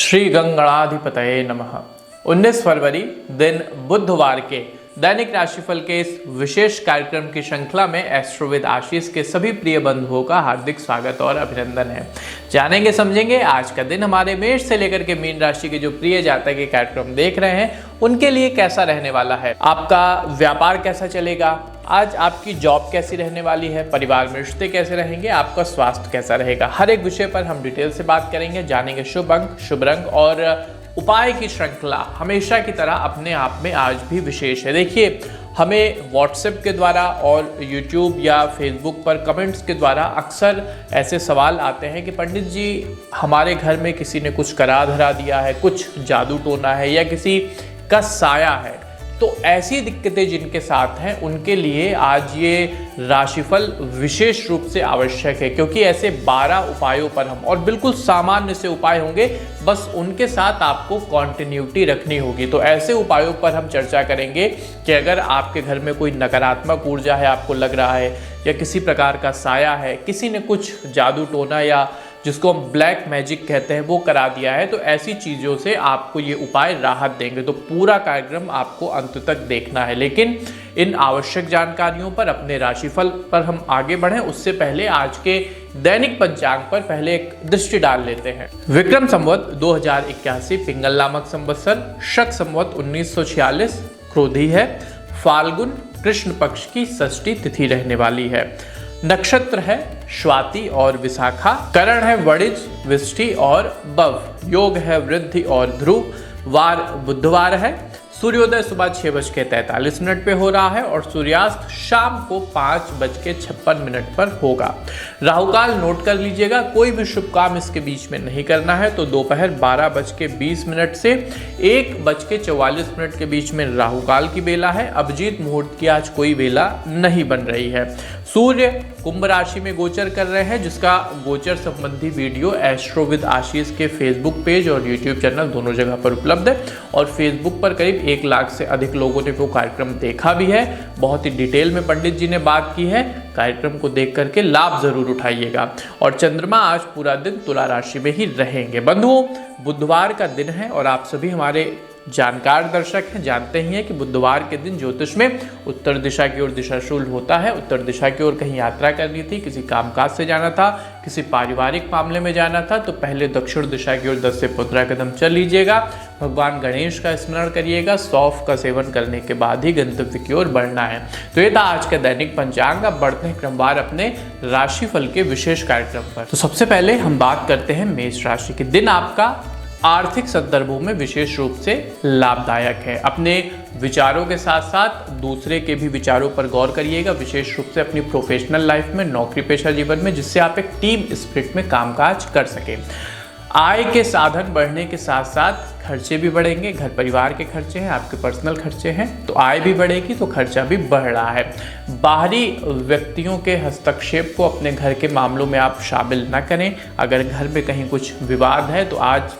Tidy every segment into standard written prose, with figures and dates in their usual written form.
श्री गंगणाधिपतये नमः। 19 फरवरी दिन बुधवार के दैनिक राशिफल के इस विशेष कार्यक्रम की श्रृंखला में एस्ट्रोविद आशीष के सभी प्रिय बंधुओं का हार्दिक स्वागत और अभिनंदन है। जानेंगे समझेंगे आज का दिन हमारे मेष से लेकर के मीन राशि के जो प्रिय जातक के कार्यक्रम देख रहे हैं उनके लिए कैसा रहने वाला है। आपका व्यापार कैसा चलेगा, आज आपकी जॉब कैसी रहने वाली है, परिवार में रिश्ते कैसे रहेंगे, आपका स्वास्थ्य कैसा रहेगा, हर एक विषय पर हम डिटेल से बात करेंगे। जानेंगे शुभ अंक, शुभ रंग और उपाय की श्रृंखला हमेशा की तरह अपने आप में आज भी विशेष है। देखिए, हमें व्हाट्सएप के द्वारा और यूट्यूब या फेसबुक पर कमेंट्स के द्वारा अक्सर ऐसे सवाल आते हैं कि पंडित जी हमारे घर में किसी ने कुछ करा धरा दिया है, कुछ जादू टोना है या किसी का साया है। तो ऐसी दिक्कतें जिनके साथ हैं उनके लिए आज ये राशिफल विशेष रूप से आवश्यक है, क्योंकि ऐसे 12 उपायों पर हम और बिल्कुल सामान्य से उपाय होंगे, बस उनके साथ आपको कॉन्टिन्यूटी रखनी होगी। तो ऐसे उपायों पर हम चर्चा करेंगे कि अगर आपके घर में कोई नकारात्मक ऊर्जा है, आपको लग रहा है या किसी प्रकार का साया है, किसी ने कुछ जादू टोना या जिसको हम ब्लैक मैजिक कहते हैं वो करा दिया है, तो ऐसी चीज़ों से आपको ये उपाय राहत देंगे। तो पूरा कार्यक्रम आपको अंत तक देखना है, लेकिन इन आवश्यक जानकारियों पर अपने राशिफल पर हम आगे बढ़ें उससे पहले आज के दैनिक पंचांग पर पहले एक दृष्टि डाल लेते हैं। विक्रम संवत 2081 पिंगल नामक संवत्सर, शक संवत 1946 क्रोधी है, फाल्गुन कृष्ण पक्ष की षष्ठी तिथि रहने वाली है। नक्षत्र है स्वाति और विशाखा, करण है वणिज विष्टि और बव, योग है वृद्धि और ध्रुव, वार बुधवार है, सूर्योदय सुबह 6:43 पे हो रहा है और सूर्यास्त शाम को 5:56 पर होगा। राहुकाल नोट कर लीजिएगा, कोई भी शुभ काम इसके बीच में नहीं करना है। तो दोपहर 12:20 से 1:44 के बीच में राहुकाल की बेला है। अभिजीत मुहूर्त की आज कोई बेला नहीं बन रही है। सूर्य कुंभ राशि में गोचर कर रहे हैं, जिसका गोचर संबंधी वीडियो एस्ट्रोविद आशीष के फेसबुक पेज और यूट्यूब चैनल दोनों जगह पर उपलब्ध है और फेसबुक पर करीब 1 लाख से अधिक लोगों ने वो कार्यक्रम देखा भी है। बहुत ही डिटेल में पंडित जी ने बात की है, कार्यक्रम को देख करके लाभ जरूर उठाइएगा। और चंद्रमा आज पूरा दिन तुला राशि में ही रहेंगे। बंधुओं, बुधवार का दिन है और आप सभी हमारे जानकार दर्शक हैं, जानते ही हैं कि बुधवार के दिन ज्योतिष में उत्तर दिशा की ओर दिशाशूल होता है। उत्तर दिशा की ओर कहीं यात्रा करनी थी, किसी कामकाज से जाना था, किसी पारिवारिक मामले में जाना था, तो पहले दक्षिण दिशा की ओर 10 से 15 कदम चल लीजिएगा। भगवान गणेश का स्मरण करिएगा, सौंफ का सेवन करने के बाद ही गंतव्य की ओर बढ़ना है। तो ये था आज का दैनिक पंचांग। अब बढ़ते हैं क्रमवार अपने राशिफल के विशेष कार्यक्रम पर। तो सबसे पहले हम बात करते हैं मेष राशि के। दिन आपका आर्थिक संदर्भों में विशेष रूप से लाभदायक है। अपने विचारों के साथ साथ दूसरे के भी विचारों पर गौर करिएगा, विशेष रूप से अपनी प्रोफेशनल लाइफ में, नौकरी पेशा जीवन में, जिससे आप एक टीम स्पिरिट में कामकाज कर सकें। आय के साधन बढ़ने के साथ साथ खर्चे भी बढ़ेंगे। घर परिवार के खर्चे हैं, आपके पर्सनल खर्चे हैं, तो आय भी बढ़ेगी तो खर्चा भी बढ़ रहा है। बाहरी व्यक्तियों के हस्तक्षेप को अपने घर के मामलों में आप शामिल ना करें। अगर घर में कहीं कुछ विवाद है तो आज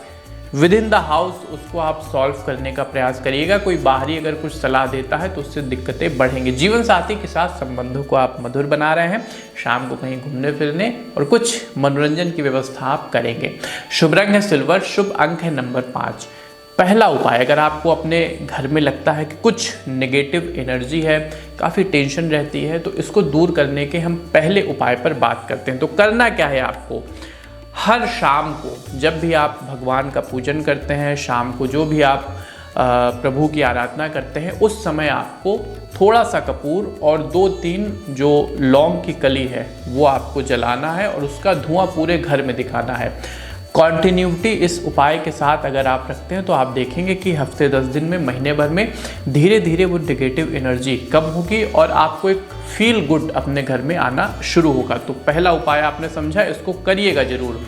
विद इन द हाउस उसको आप सॉल्व करने का प्रयास करिएगा। कोई बाहरी अगर कुछ सलाह देता है तो उससे दिक्कतें बढ़ेंगी। जीवन साथी के साथ संबंधों को आप मधुर बना रहे हैं। शाम को कहीं घूमने फिरने और कुछ मनोरंजन की व्यवस्था आप करेंगे। शुभ रंग है सिल्वर, शुभ अंक है नंबर 5। पहला उपाय, अगर आपको अपने घर में लगता है कि कुछ नेगेटिव एनर्जी है, काफ़ी टेंशन रहती है, तो इसको दूर करने के हम पहले उपाय पर बात करते हैं। तो करना क्या है आपको, हर शाम को जब भी आप भगवान का पूजन करते हैं, शाम को जो भी आप प्रभु की आराधना करते हैं, उस समय आपको थोड़ा सा कपूर और 2-3 जो लौंग की कली है वो आपको जलाना है और उसका धुआं पूरे घर में दिखाना है। कॉन्टिन्यूटी इस उपाय के साथ अगर आप रखते हैं तो आप देखेंगे कि हफ्ते 10 दिन में, महीने भर में धीरे धीरे वो नेगेटिव एनर्जी कम होगी और आपको एक फील गुड अपने घर में आना शुरू होगा। तो पहला उपाय आपने समझा, इसको करिएगा जरूर।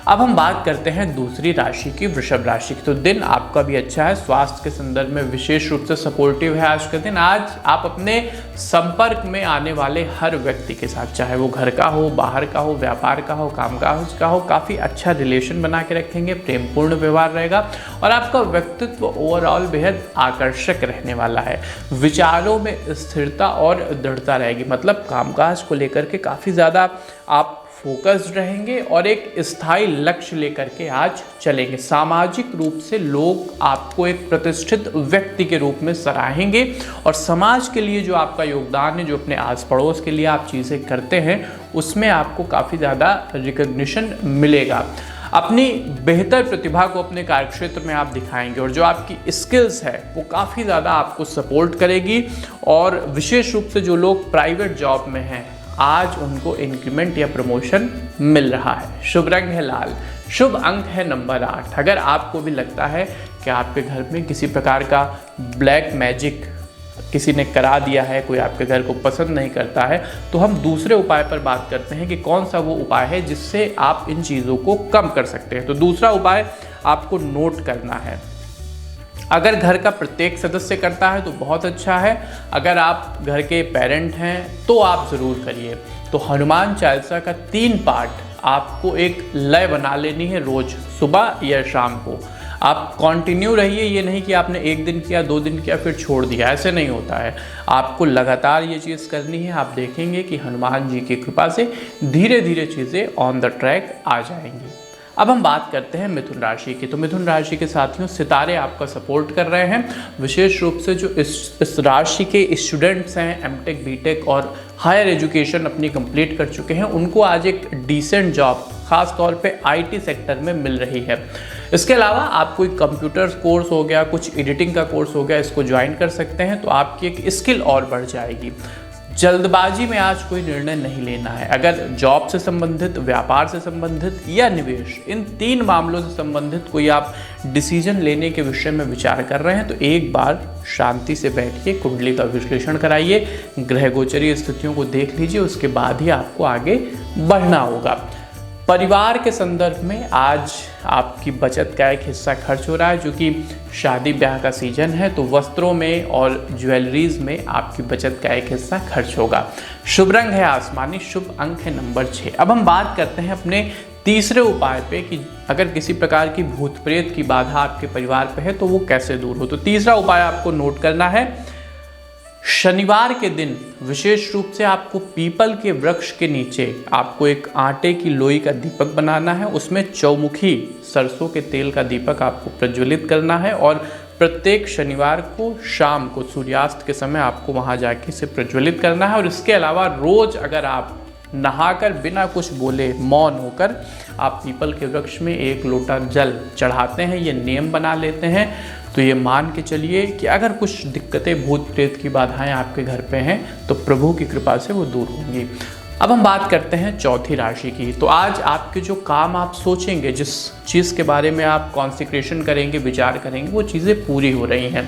अब हम बात करते हैं दूसरी राशि की, वृषभ राशि की। तो दिन आपका भी अच्छा है, स्वास्थ्य के संदर्भ में विशेष रूप से सपोर्टिव है आज का दिन। आज आप अपने संपर्क में आने वाले हर व्यक्ति के साथ, चाहे वो घर का हो, बाहर का हो, व्यापार का हो, कामकाज का हो, काफ़ी अच्छा रिलेशन बना के रखेंगे। प्रेमपूर्ण व्यवहार रहेगा और आपका व्यक्तित्व ओवरऑल बेहद आकर्षक रहने वाला है। विचारों में स्थिरता और दृढ़ता रहेगी, मतलब कामकाज को लेकर के काफ़ी ज़्यादा आप फोकस्ड रहेंगे और एक स्थायी लक्ष्य लेकर के आज चलेंगे। सामाजिक रूप से लोग आपको एक प्रतिष्ठित व्यक्ति के रूप में सराहेंगे और समाज के लिए जो आपका योगदान है, जो अपने आस पड़ोस के लिए आप चीज़ें करते हैं, उसमें आपको काफ़ी ज़्यादा रिकग्निशन मिलेगा। अपनी बेहतर प्रतिभा को अपने कार्यक्षेत्र में आप दिखाएंगे और जो आपकी स्किल्स है वो काफ़ी ज़्यादा आपको सपोर्ट करेगी। और विशेष रूप से जो लोग प्राइवेट जॉब में हैं, आज उनको इंक्रीमेंट या प्रमोशन मिल रहा है। शुभ रंग है लाल, शुभ अंक है नंबर 8। अगर आपको भी लगता है कि आपके घर में किसी प्रकार का ब्लैक मैजिक किसी ने करा दिया है, कोई आपके घर को पसंद नहीं करता है, तो हम दूसरे उपाय पर बात करते हैं कि कौन सा वो उपाय है जिससे आप इन चीज़ों को कम कर सकते हैं। तो दूसरा उपाय आपको नोट करना है। अगर घर का प्रत्येक सदस्य करता है तो बहुत अच्छा है, अगर आप घर के पेरेंट हैं तो आप ज़रूर करिए। तो हनुमान चालीसा का 3 पाठ आपको एक लय बना लेनी है, रोज़ सुबह या शाम को। आप कंटिन्यू रहिए, ये नहीं कि आपने 1 दिन किया, 2 दिन किया फिर छोड़ दिया, ऐसे नहीं होता है। आपको लगातार ये चीज़ करनी है। आप देखेंगे कि हनुमान जी की कृपा से धीरे धीरे चीज़ें ऑन द ट्रैक आ जाएंगी। अब हम बात करते हैं मिथुन राशि की। तो मिथुन राशि के साथियों, सितारे आपका सपोर्ट कर रहे हैं। विशेष रूप से जो इस राशि के स्टूडेंट्स हैं, एमटेक बीटेक और हायर एजुकेशन अपनी कंप्लीट कर चुके हैं, उनको आज एक डिसेंट जॉब खास तौर पे आईटी सेक्टर में मिल रही है। इसके अलावा आप कोई कंप्यूटर कोर्स हो गया, कुछ एडिटिंग का कोर्स हो गया, इसको ज्वाइन कर सकते हैं, तो आपकी एक स्किल और बढ़ जाएगी। जल्दबाजी में आज कोई निर्णय नहीं लेना है। अगर जॉब से संबंधित, व्यापार से संबंधित या निवेश, इन 3 मामलों से संबंधित कोई आप डिसीजन लेने के विषय में विचार कर रहे हैं तो एक बार शांति से बैठिए, कुंडली का विश्लेषण कराइए, ग्रह गोचरीय स्थितियों को देख लीजिए, उसके बाद ही आपको आगे बढ़ना होगा। परिवार के संदर्भ में आज आपकी बचत का एक हिस्सा खर्च हो रहा है, जो कि शादी ब्याह का सीजन है, तो वस्त्रों में और ज्वेलरीज में आपकी बचत का एक हिस्सा खर्च होगा। शुभ रंग है आसमानी, शुभ अंक है नंबर 6। अब हम बात करते हैं अपने तीसरे उपाय पे कि अगर किसी प्रकार की भूत प्रेत की बाधा आपके परिवार पे है तो वो कैसे दूर हो। तो तीसरा उपाय आपको नोट करना है। शनिवार के दिन विशेष रूप से आपको पीपल के वृक्ष के नीचे आपको एक आटे की लोई का दीपक बनाना है, उसमें चौमुखी सरसों के तेल का दीपक आपको प्रज्वलित करना है और प्रत्येक शनिवार को शाम को सूर्यास्त के समय आपको वहां जाके इसे प्रज्वलित करना है। और इसके अलावा रोज अगर आप नहाकर बिना कुछ बोले मौन होकर आप पीपल के वृक्ष में 1 लोटा जल चढ़ाते हैं, ये नियम बना लेते हैं, तो ये मान के चलिए कि अगर कुछ दिक्कतें, भूत प्रेत की बाधाएं आपके घर पे हैं तो प्रभु की कृपा से वो दूर होंगी। अब हम बात करते हैं चौथी राशि की। तो आज आपके जो काम आप सोचेंगे, जिस चीज़ के बारे में आप कॉन्सेंट्रेशन करेंगे, विचार करेंगे, वो चीज़ें पूरी हो रही हैं।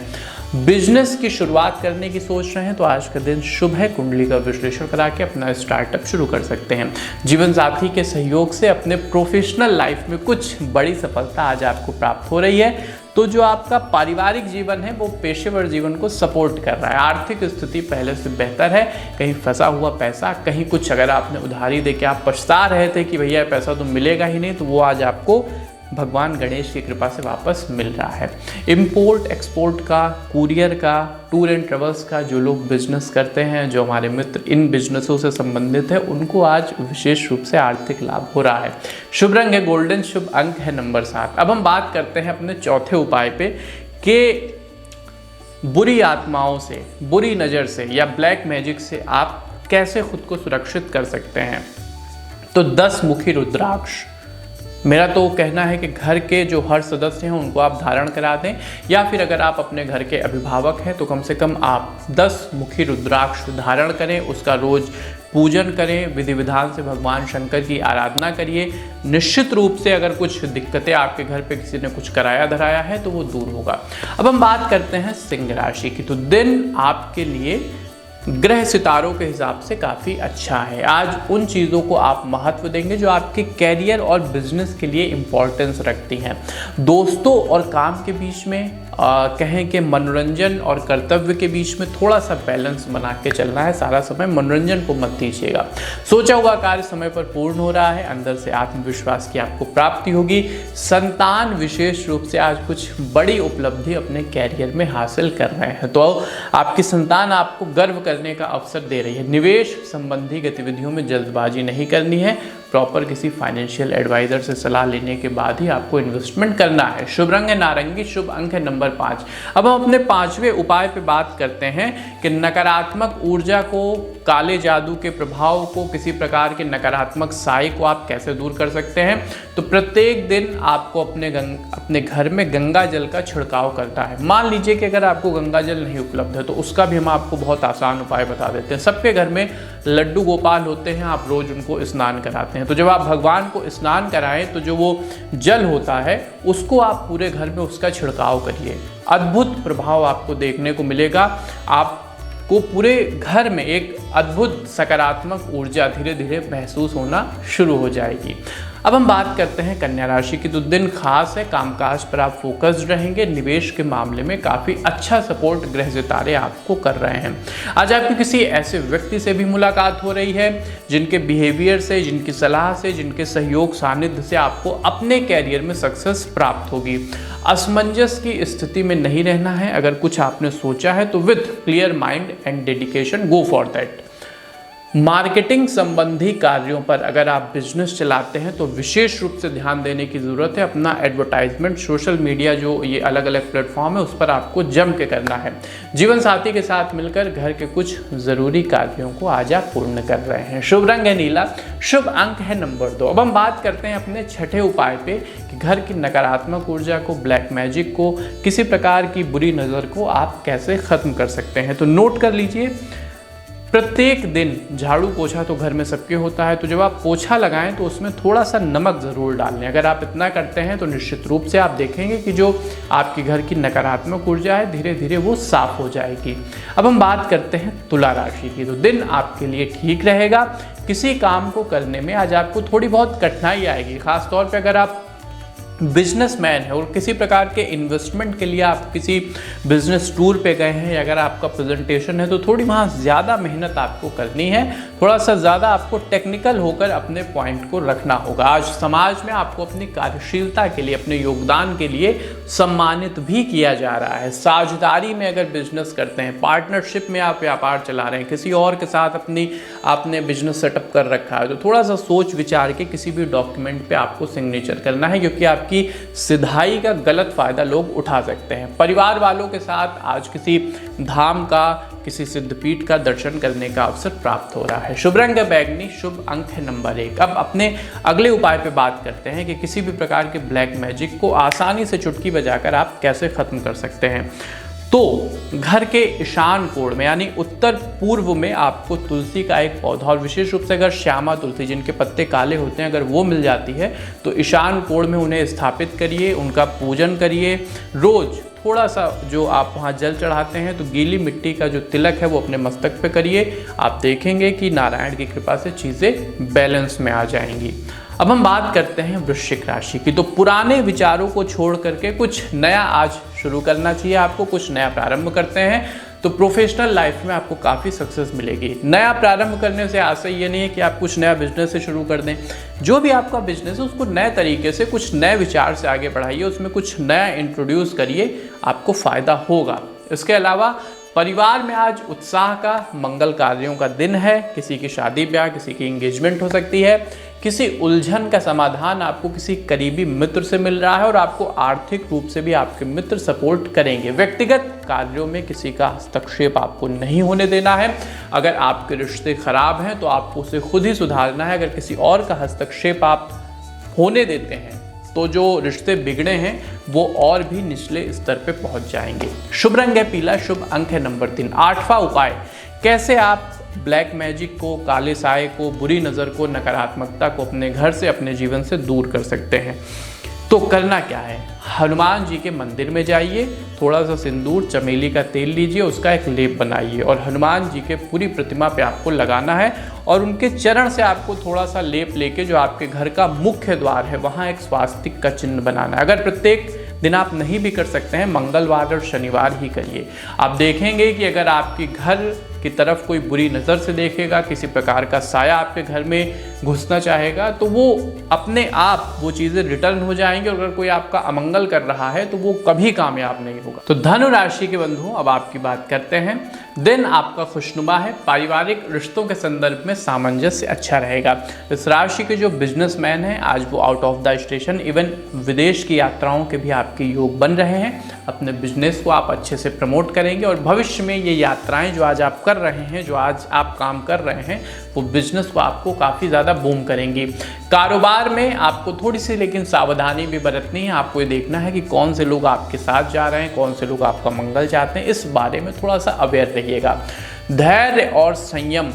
बिजनेस की शुरुआत करने की सोच रहे हैं तो आज का दिन शुभ है। कुंडली का विश्लेषण करा के अपना स्टार्टअप शुरू कर सकते हैं। जीवन साथी के सहयोग से अपने प्रोफेशनल लाइफ में कुछ बड़ी सफलता आज आपको प्राप्त हो रही है। तो जो आपका पारिवारिक जीवन है वो पेशेवर जीवन को सपोर्ट कर रहा है। आर्थिक स्थिति पहले से बेहतर है। कहीं फंसा हुआ पैसा, कहीं कुछ अगर आपने उधारी दे के आप पछता रहे थे कि भैया पैसा तो मिलेगा ही नहीं, तो वो आज आपको भगवान गणेश की कृपा से वापस मिल रहा है। इंपोर्ट एक्सपोर्ट का, कुरियर का, टूर एंड ट्रेवल्स का जो लोग बिजनेस करते हैं, जो हमारे मित्र इन बिजनेसों से संबंधित है, उनको आज विशेष रूप से आर्थिक लाभ हो रहा है। शुभ रंग है गोल्डन, शुभ अंक है नंबर 7। अब हम बात करते हैं अपने चौथे उपाय पे कि बुरी आत्माओं से, बुरी नज़र से या ब्लैक मैजिक से आप कैसे खुद को सुरक्षित कर सकते हैं। तो 10 मुखी रुद्राक्ष, मेरा तो कहना है कि घर के जो हर सदस्य हैं उनको आप धारण करा दें, या फिर अगर आप अपने घर के अभिभावक हैं तो कम से कम आप 10 मुखी रुद्राक्ष धारण करें, उसका रोज पूजन करें, विधि विधान से भगवान शंकर की आराधना करिए। निश्चित रूप से अगर कुछ दिक्कतें आपके घर पे किसी ने कुछ कराया धराया है तो वो दूर होगा। अब हम बात करते हैं सिंह राशि की। तो दिन आपके लिए ग्रह सितारों के हिसाब से काफ़ी अच्छा है। आज उन चीज़ों को आप महत्व देंगे जो आपके कैरियर और बिजनेस के लिए इम्पोर्टेंस रखती हैं। दोस्तों और काम के बीच में कहें कि मनोरंजन और कर्तव्य के बीच में थोड़ा सा बैलेंस बना के चलना है। सारा समय मनोरंजन को मत दीजिएगा। सोचा हुआ कार्य समय पर पूर्ण हो रहा है। अंदर से आत्मविश्वास की आपको प्राप्ति होगी। संतान विशेष रूप से आज कुछ बड़ी उपलब्धि अपने कैरियर में हासिल कर रहे हैं, तो आपकी संतान आपको गर्व करने का अवसर दे रही है। निवेश संबंधी गतिविधियों में जल्दबाजी नहीं करनी है। प्रॉपर किसी फाइनेंशियल एडवाइजर से सलाह लेने के बाद ही आपको इन्वेस्टमेंट करना है। शुभ रंग है नारंगी, शुभ अंक है नंबर 5। अब हम अपने 5वें उपाय पे बात करते हैं कि नकारात्मक ऊर्जा को, काले जादू के प्रभाव को, किसी प्रकार के नकारात्मक साए को आप कैसे दूर कर सकते हैं। तो प्रत्येक दिन आपको अपने घर में गंगा जल का छिड़काव करना है। मान लीजिए कि अगर आपको गंगा जल नहीं उपलब्ध है तो उसका भी हम आपको बहुत आसान उपाय बता देते हैं। सबके घर में लड्डू गोपाल होते हैं, आप रोज उनको स्नान कराते हैं। तो जब आप भगवान को स्नान कराएं तो जो वो जल होता है उसको आप पूरे घर में उसका छिड़काव करिए। अद्भुत प्रभाव आपको देखने को मिलेगा। आपको पूरे घर में एक अद्भुत सकारात्मक ऊर्जा धीरे धीरे महसूस होना शुरू हो जाएगी। अब हम बात करते हैं कन्या राशि की। तो दिन खास है, कामकाज पर आप फोकस्ड रहेंगे। निवेश के मामले में काफ़ी अच्छा सपोर्ट ग्रह सितारे आपको कर रहे हैं। आज आपकी किसी ऐसे व्यक्ति से भी मुलाकात हो रही है जिनके बिहेवियर से, जिनकी सलाह से, जिनके सहयोग सानिध्य से आपको अपने कैरियर में सक्सेस प्राप्त होगी। असमंजस की स्थिति में नहीं रहना है। अगर कुछ आपने सोचा है तो with clear mind and dedication go for that. Marketing संबंधी कार्यों पर अगर आप बिजनेस चलाते हैं तो विशेष रूप से ध्यान देने की ज़रूरत है। अपना एडवर्टाइजमेंट सोशल मीडिया जो ये अलग अलग प्लेटफॉर्म है उस पर आपको जम के करना है। जीवन साथी के साथ मिलकर घर के कुछ ज़रूरी कार्यों को आज आप पूर्ण कर रहे हैं। शुभ रंग है नीला, शुभ अंक है नंबर 2। अब हम बात करते हैं अपने छठे उपाय पे कि घर की नकारात्मक ऊर्जा को, ब्लैक मैजिक को, किसी प्रकार की बुरी नज़र को आप कैसे ख़त्म कर सकते हैं। तो नोट कर लीजिए, प्रत्येक दिन झाड़ू पोछा तो घर में सबके होता है। तो जब आप पोछा लगाएं तो उसमें थोड़ा सा नमक ज़रूर डाल लें। अगर आप इतना करते हैं तो निश्चित रूप से आप देखेंगे कि जो आपके घर की नकारात्मक ऊर्जा है धीरे धीरे वो साफ हो जाएगी। अब हम बात करते हैं तुला राशि की। तो दिन आपके लिए ठीक रहेगा। किसी काम को करने में आज आपको थोड़ी बहुत कठिनाई आएगी, खासतौर पर अगर आप बिजनेसमैन है और किसी प्रकार के इन्वेस्टमेंट के लिए आप किसी बिजनेस टूर पे गए हैं या अगर आपका प्रेजेंटेशन है तो थोड़ी वहाँ ज़्यादा मेहनत आपको करनी है। थोड़ा सा ज़्यादा आपको टेक्निकल होकर अपने पॉइंट को रखना होगा। आज समाज में आपको अपनी कार्यशीलता के लिए, अपने योगदान के लिए सम्मानित भी किया जा रहा है। साझेदारी में अगर बिजनेस करते हैं, पार्टनरशिप में आप व्यापार चला रहे हैं, किसी और के साथ आपने बिजनेस सेटअप कर रखा है तो थोड़ा सा सोच विचार के किसी भी डॉक्यूमेंट पे आपको सिग्नेचर करना है, क्योंकि आपकी सिधाई का गलत फायदा लोग उठा सकते हैं। परिवार वालों के साथ आज किसी धाम का, किसी सिद्धपीठ का दर्शन करने का अवसर प्राप्त हो रहा है। शुभ रंग है बैगनी, शुभ अंक है नंबर 1। अब अपने अगले उपाय पे बात करते हैं कि किसी भी प्रकार के ब्लैक मैजिक को आसानी से चुटकी बजाकर आप कैसे खत्म कर सकते हैं। तो घर के ईशान कोण में यानी उत्तर पूर्व में आपको तुलसी का एक पौधा, और विशेष रूप से अगर श्यामा तुलसी जिनके पत्ते काले होते हैं अगर वो मिल जाती है तो ईशान कोण में उन्हें स्थापित करिए, उनका पूजन करिए। रोज थोड़ा सा जो आप वहाँ जल चढ़ाते हैं तो गीली मिट्टी का जो तिलक है वो अपने मस्तक पे करिए। आप देखेंगे कि नारायण की कृपा से चीज़ें बैलेंस में आ जाएंगी। अब हम बात करते हैं वृश्चिक राशि की। तो पुराने विचारों को छोड़ करके कुछ नया आज शुरू करना चाहिए आपको, कुछ नया प्रारंभ करते हैं तो प्रोफेशनल लाइफ में आपको काफ़ी सक्सेस मिलेगी। नया प्रारंभ करने से आशा ये नहीं है कि आप कुछ नया बिजनेस से शुरू कर दें। जो भी आपका बिजनेस है उसको नए तरीके से, कुछ नए विचार से आगे बढ़ाइए, उसमें कुछ नया इंट्रोड्यूस करिए, आपको फ़ायदा होगा। इसके अलावा परिवार में आज उत्साह का, मंगल कार्यों का दिन है। किसी की शादी ब्याह, किसी की एंगेजमेंट हो सकती है। किसी उलझन का समाधान आपको किसी करीबी मित्र से मिल रहा है और आपको आर्थिक रूप से भी आपके मित्र सपोर्ट करेंगे। व्यक्तिगत कार्यों में किसी का हस्तक्षेप आपको नहीं होने देना है। अगर आपके रिश्ते खराब हैं तो आपको उसे खुद ही सुधारना है। अगर किसी और का हस्तक्षेप आप होने देते हैं तो जो रिश्ते बिगड़े हैं वो और भी निचले स्तर पे पहुंच जाएंगे। शुभ रंग है पीला, शुभ अंक है नंबर 3। 8वां उपाय, कैसे आप ब्लैक मैजिक को, काले साए को, बुरी नज़र को, नकारात्मकता को अपने घर से, अपने जीवन से दूर कर सकते हैं। तो करना क्या है, हनुमान जी के मंदिर में जाइए, थोड़ा सा सिंदूर, चमेली का तेल लीजिए, उसका एक लेप बनाइए और हनुमान जी के पूरी प्रतिमा पे आपको लगाना है और उनके चरण से आपको थोड़ा सा लेप लेके जो आपके घर का मुख्य द्वार है वहाँ एक स्वास्तिक का चिन्ह बनाना है। अगर प्रत्येक दिन आप नहीं भी कर सकते हैं, मंगलवार और शनिवार ही करिए। आप देखेंगे कि अगर आपके घर की तरफ कोई बुरी नज़र से देखेगा, किसी प्रकार का साया आपके घर में घुसना चाहेगा, तो वो अपने आप वो चीज़ें रिटर्न हो जाएंगी। और अगर कोई आपका अमंगल कर रहा है तो वो कभी कामयाब नहीं होगा। तो धनु राशि के बंधुओं, अब आपकी बात करते हैं। दिन आपका खुशनुमा है। पारिवारिक रिश्तों के संदर्भ में सामंजस्य अच्छा रहेगा। इस राशि के जो बिजनेसमैन हैं, आज वो out of the station even विदेश की यात्राओं के भी आपके योग बन रहे हैं। अपने बिजनेस को आप अच्छे से प्रमोट करेंगे और भविष्य में ये यात्राएं जो आज आप कर रहे हैं, जो आज आप काम कर रहे हैं, वो बिजनेस को आपको काफ़ी ज़्यादा बूम करेंगी। कारोबार में आपको थोड़ी सी लेकिन सावधानी भी बरतनी है। आपको ये देखना है कि कौन से लोग आपके साथ जा रहे हैं, कौन से लोग आपका मंगल चाहते हैं, इस बारे में थोड़ा सा अवेयर रहिएगा। धैर्य और संयम,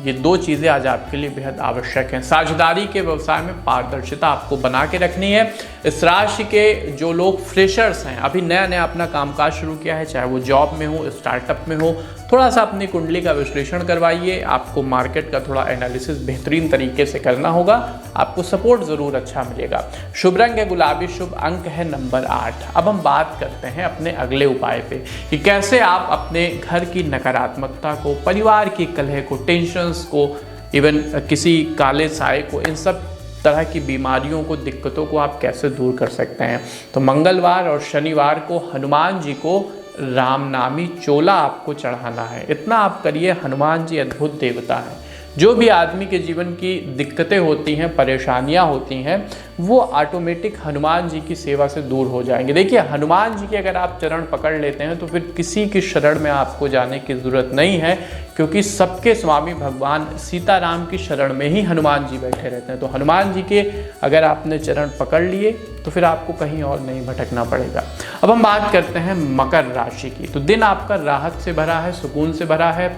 ये दो चीज़ें आज आपके लिए बेहद आवश्यक हैं। साझेदारी के व्यवसाय में पारदर्शिता आपको बना के रखनी है। इस राशि के जो लोग फ्रेशर्स हैं, अभी नया नया अपना कामकाज शुरू किया है, चाहे वो जॉब में हो, स्टार्टअप में हो, थोड़ा सा अपनी कुंडली का विश्लेषण करवाइए। आपको मार्केट का थोड़ा एनालिसिस बेहतरीन तरीके से करना होगा। आपको सपोर्ट ज़रूर अच्छा मिलेगा। शुभ रंग है गुलाबी, शुभ अंक है नंबर 8। अब हम बात करते हैं अपने अगले उपाय पे कि कैसे आप अपने घर की नकारात्मकता को, परिवार की कलह को, टेंशन्स को, इवन किसी काले साए को, इन सब तरह की बीमारियों को, दिक्कतों को आप कैसे दूर कर सकते हैं। तो मंगलवार और शनिवार को हनुमान जी को रामनामी चोला आपको चढ़ाना है। इतना आप करिए, हनुमान जी अद्भुत देवता हैं। जो भी आदमी के जीवन की दिक्कतें होती हैं, परेशानियां होती हैं, वो ऑटोमेटिक हनुमान जी की सेवा से दूर हो जाएंगे। देखिए, हनुमान जी के अगर आप चरण पकड़ लेते हैं तो फिर किसी की शरण में आपको जाने की ज़रूरत नहीं है, क्योंकि सबके स्वामी भगवान सीताराम की शरण में ही हनुमान जी बैठे रहते हैं। तो हनुमान जी के अगर आपने चरण पकड़ लिए तो फिर आपको कहीं और नहीं भटकना पड़ेगा। अब हम बात करते हैं मकर राशि की। तो दिन आपका राहत से भरा है, सुकून से भरा है।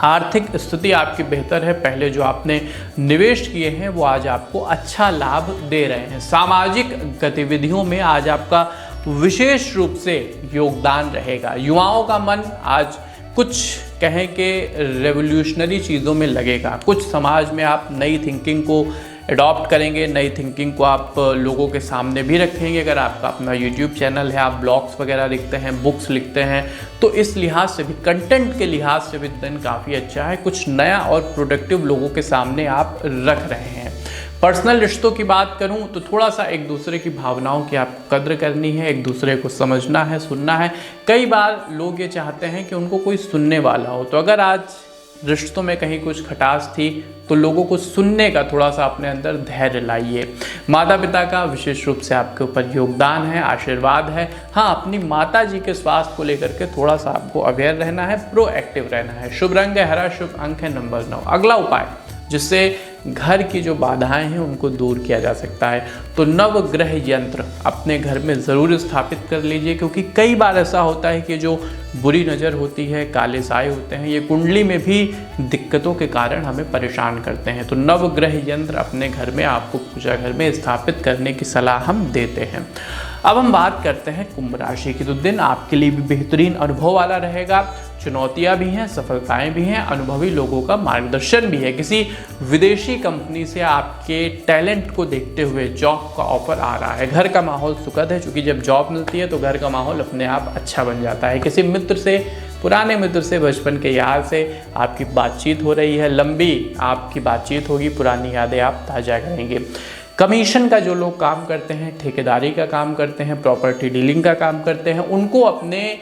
आर्थिक स्थिति आपकी बेहतर है। पहले जो आपने निवेश किए हैं वो आज आपको अच्छा लाभ दे रहे हैं। सामाजिक गतिविधियों में आज आपका विशेष रूप से योगदान रहेगा। युवाओं का मन आज कुछ कहें कि रेवोल्यूशनरी चीज़ों में लगेगा। कुछ समाज में आप नई थिंकिंग को अडॉप्ट करेंगे, नई थिंकिंग को आप लोगों के सामने भी रखेंगे। अगर आपका अपना यूट्यूब चैनल है, आप ब्लॉग्स वगैरह लिखते हैं, बुक्स लिखते हैं, तो इस लिहाज से भी, कंटेंट के लिहाज से भी दिन काफ़ी अच्छा है। कुछ नया और प्रोडक्टिव लोगों के सामने आप रख रहे हैं। पर्सनल रिश्तों की बात करूं तो थोड़ा सा एक दूसरे की भावनाओं की आपको कद्र करनी है, एक दूसरे को समझना है, सुनना है। कई बार लोग ये चाहते हैं कि उनको कोई सुनने वाला हो। तो अगर आज रिश्तों में कहीं कुछ खटास थी तो लोगों को सुनने का थोड़ा सा अपने अंदर धैर्य लाइए। माता पिता का विशेष रूप से आपके ऊपर योगदान है, आशीर्वाद है। हाँ, अपनी माता जी के स्वास्थ्य को लेकर के थोड़ा सा आपको अवेयर रहना है, प्रोएक्टिव रहना है। शुभ रंग है हरा, शुभ अंक है नंबर 9। अगला उपाय जिससे घर की जो बाधाएं हैं उनको दूर किया जा सकता है, तो नवग्रह यंत्र अपने घर में ज़रूर स्थापित कर लीजिए। क्योंकि कई बार ऐसा होता है कि जो बुरी नज़र होती है, काले साए होते हैं, ये कुंडली में भी दिक्कतों के कारण हमें परेशान करते हैं। तो नवग्रह यंत्र अपने घर में, आपको पूजा घर में स्थापित करने की सलाह हम देते हैं। अब हम बात करते हैं कुंभ राशि की। तो दिन आपके लिए भी बेहतरीन अनुभव वाला रहेगा। चुनौतियां भी हैं, सफलताएं भी हैं, अनुभवी लोगों का मार्गदर्शन भी है। किसी विदेशी कंपनी से आपके टैलेंट को देखते हुए जॉब का ऑफर आ रहा है। घर का माहौल सुखद है, क्योंकि जब जॉब मिलती है तो घर का माहौल अपने आप अच्छा बन जाता है। किसी मित्र से, पुराने मित्र से, बचपन के यार से आपकी बातचीत हो रही है, लंबी आपकी बातचीत होगी, पुरानी यादें आप ताज़ा करेंगे। कमीशन का जो लोग काम करते हैं, ठेकेदारी का काम करते हैं, प्रॉपर्टी डीलिंग का काम करते हैं, उनको अपने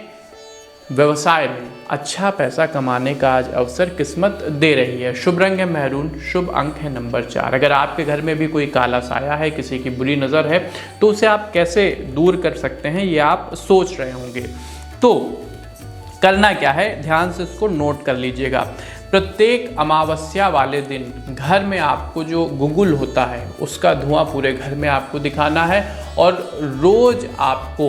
व्यवसाय में अच्छा पैसा कमाने का आज अवसर किस्मत दे रही है। शुभ रंग है मैरून, शुभ अंक है नंबर 4। अगर आपके घर में भी कोई काला साया है, किसी की बुरी नज़र है, तो उसे आप कैसे दूर कर सकते हैं ये आप सोच रहे होंगे। तो करना क्या है, ध्यान से इसको नोट कर लीजिएगा। प्रत्येक अमावस्या वाले दिन घर में आपको जो गुगुल होता है उसका धुआं पूरे घर में आपको दिखाना है, और रोज़ आपको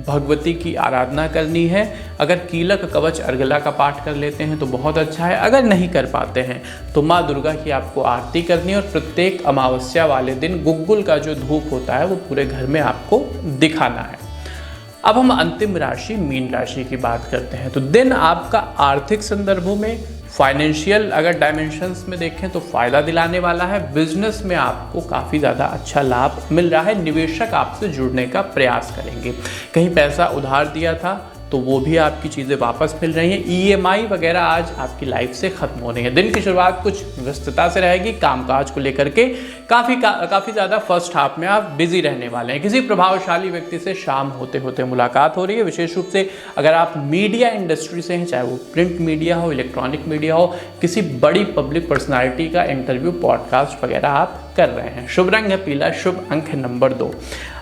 भगवती की आराधना करनी है। अगर कीलक कवच अर्गला का पाठ कर लेते हैं तो बहुत अच्छा है। अगर नहीं कर पाते हैं तो माँ दुर्गा की आपको आरती करनी है, और प्रत्येक अमावस्या वाले दिन गुगुल का जो धूप होता है वो पूरे घर में आपको दिखाना है। अब हम अंतिम राशि मीन राशि की बात करते हैं। तो दिन आपका आर्थिक संदर्भों में, फाइनेंशियल अगर डायमेंशंस में देखें तो फ़ायदा दिलाने वाला है। बिजनेस में आपको काफ़ी ज़्यादा अच्छा लाभ मिल रहा है। निवेशक आपसे जुड़ने का प्रयास करेंगे। कहीं पैसा उधार दिया था तो वो भी आपकी चीज़ें वापस मिल रही हैं। EMI वगैरह आज आपकी लाइफ से ख़त्म हो रही है। दिन की शुरुआत कुछ व्यस्तता से रहेगी, कामकाज को लेकर के काफ़ी ज़्यादा फर्स्ट हाफ में आप बिजी रहने वाले हैं। किसी प्रभावशाली व्यक्ति से शाम होते होते मुलाकात हो रही है। विशेष रूप से अगर आप मीडिया इंडस्ट्री से हैं, चाहे वो प्रिंट मीडिया हो, इलेक्ट्रॉनिक मीडिया हो, किसी बड़ी पब्लिक पर्सनालिटी का इंटरव्यू, पॉडकास्ट वगैरह आप कर रहे हैं। शुभ रंग है पीला, शुभ अंक है नंबर 2।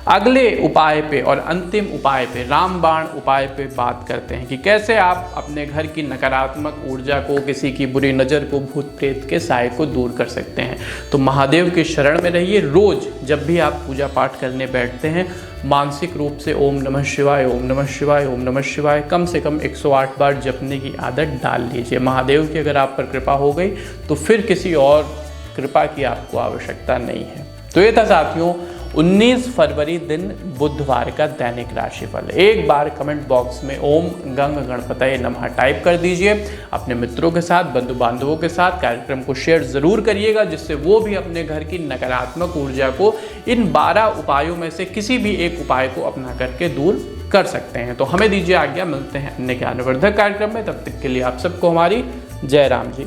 अगले उपाय पे और अंतिम उपाय पे, रामबाण उपाय पे बात करते हैं कि कैसे आप अपने घर की नकारात्मक ऊर्जा को, किसी की बुरी नज़र को, भूत प्रेत के साए को दूर कर सकते हैं। तो महादेव के शरण में रहिए। रोज़ जब भी आप पूजा पाठ करने बैठते हैं, मानसिक रूप से ओम नमः शिवाय, ओम नमः शिवाय, ओम नमः शिवाय कम से कम 108 बार जपने की आदत डाल लीजिए। महादेव की अगर आप पर कृपा हो गई तो फिर किसी और कृपा की आपको आवश्यकता नहीं है। तो ये था साथियों 19 फरवरी दिन बुधवार का दैनिक राशिफल। एक बार कमेंट बॉक्स में ओम गंग गणपतये नमः टाइप कर दीजिए। अपने मित्रों के साथ, बंधु बांधवों के साथ कार्यक्रम को शेयर ज़रूर करिएगा, जिससे वो भी अपने घर की नकारात्मक ऊर्जा को इन 12 उपायों में से किसी भी एक उपाय को अपना करके दूर कर सकते हैं। तो हमें दीजिए आज्ञा, मिलते हैं अन्य ज्ञानवर्धक कार्यक्रम में। तब तक के लिए आप सबको हमारी जय राम जी।